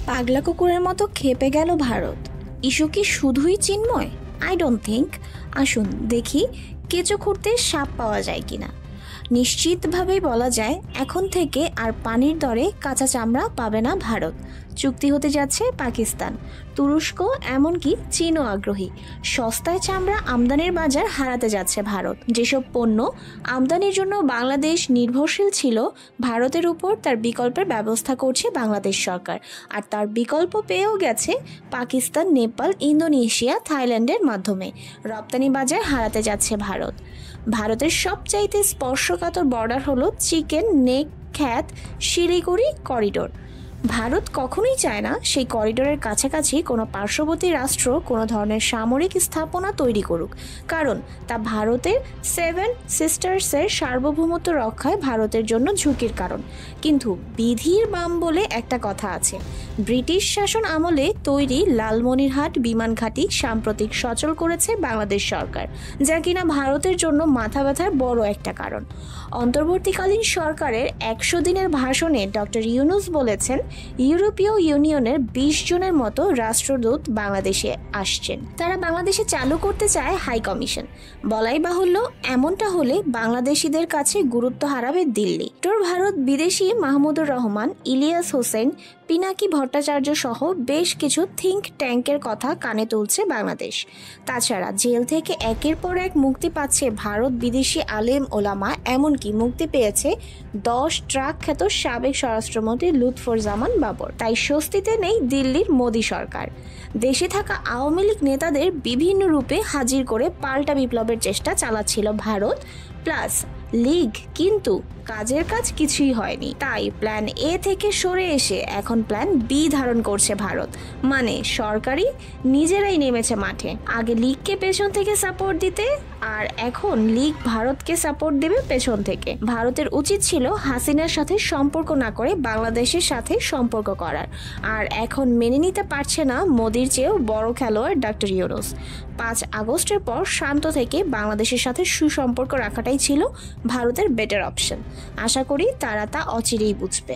পাগলা কুকুরের মতো খেপে গেল ভারত। ইস্যু কি শুধুই চিন্ময়? I don't think. আসুন দেখি কেঁচো খুঁড়তে সাপ পাওয়া যায় কিনা। নিশ্চিতভাবেই বলা যায় এখন থেকে আর পানির দরে কাঁচা চামড়া পাবে না ভারত। চুক্তি হতে যাচ্ছে পাকিস্তান, তুরস্ক, এমনকি চীনও আগ্রহী। সস্তায় চামড়া আমদানির বাজার হারাতে যাচ্ছে ভারত। যেসব পণ্য আমদানির জন্য বাংলাদেশ নির্ভরশীল ছিল, ভারতের উপর তার বিকল্পের ব্যবস্থা করছে বাংলাদেশ সরকার। আর তার বিকল্প পেয়েও গেছে পাকিস্তান, নেপাল, ইন্দোনেশিয়া, থাইল্যান্ডের মাধ্যমে। রপ্তানি বাজার হারাতে যাচ্ছে ভারত। ভারতের সবচাইতে স্পর্শকাতর বর্ডার হলো চিকেন নেক খ্যাত শিলিগুড়ি করিডোর। ভারত কখনোই চায় না সেই করিডোরের কাছাকাছি কোনো পার্শ্ববর্তী রাষ্ট্র কোনো ধরনের সামরিক স্থাপনা তৈরি করুক, কারণ তা ভারতের 7 সিস্টার্সের সার্বভৌমত্ব রক্ষায় ভারতের জন্য ঝুঁকির কারণ। কিন্তু বিধির বাম বলে একটা কথা আছে। ব্রিটিশ শাসন আমলে তৈরি লালমনিরহাট বিমান ঘাঁটি সাম্প্রতিক সচল করেছে বাংলাদেশ সরকার, যা কিনা ভারতের জন্য মাথা ব্যথার বড় একটা কারণ। অন্তর্বর্তীকালীন সরকারের 100 দিনের ভাষণে ডক্টর ইউনূস বলেছেন, ইউরোপীয় ইউনিয়নের 20 জনের মতো রাষ্ট্রদূত বাংলাদেশে আসছেন। তারা বাংলাদেশে চালু করতে চায় হাই কমিশন। বলাই বাহুল্য, এমনটা হলে বাংলাদেশিদের কাছে গুরুত্ব হারাবে দিল্লি। উত্তর ভারত বিদেশি মাহমুদুর রহমান, ইলিয়াস হোসেন, পিনাকি ভট্টাচার্য সহ বেশ কিছু থিঙ্ক ট্যাঙ্কের কথা কানে তুলছে বাংলাদেশ। তাছাড়া জেল থেকে একের পর এক মুক্তি পাচ্ছে ভারত বিদেশি আলেম ওলামা, এমনকি মুক্তি পেয়েছে 10 ট্রাক খ্যাত সাবেক স্বরাষ্ট্রমন্ত্রী লুৎফুজ্জামান বাবর। তাই স্বস্তিতে নেই দিল্লির মোদী সরকার। দেশে থাকা আওয়ামী লীগ নেতাদের বিভিন্ন রূপে হাজির করে পাল্টা বিপ্লবের চেষ্টা চালাচ্ছিল ভারত প্লাস লীগ, কিন্তু কাজের কাজ কিছুই হয়নি। তাই প্ল্যান এ থেকে সরে এসে এখন প্ল্যান বি ধারণ করছে ভারত। মানে সরকারি নিজেরাই নেমেছে মাঠে। আগে লীগকে পেছন থেকে সাপোর্ট দিতে, আর এখন লীগ ভারতকে সাপোর্ট দেবে পেছন থেকে। ভারতের উচিত ছিল হাসিনার সাথে সম্পর্ক না করে বাংলাদেশের সাথে সম্পর্ক করার। আর এখন মেনে নিতে পারছে না মোদির চেয়েও বড় খেলোয়াড় ডক্টর ইউনূস। 5 আগস্টের পর শান্ত থেকে বাংলাদেশের সাথে সুসম্পর্ক রাখাটাই ছিল ভারতের বেটার অপশন। আশা করি তারা তা অচিরেই বুঝবে।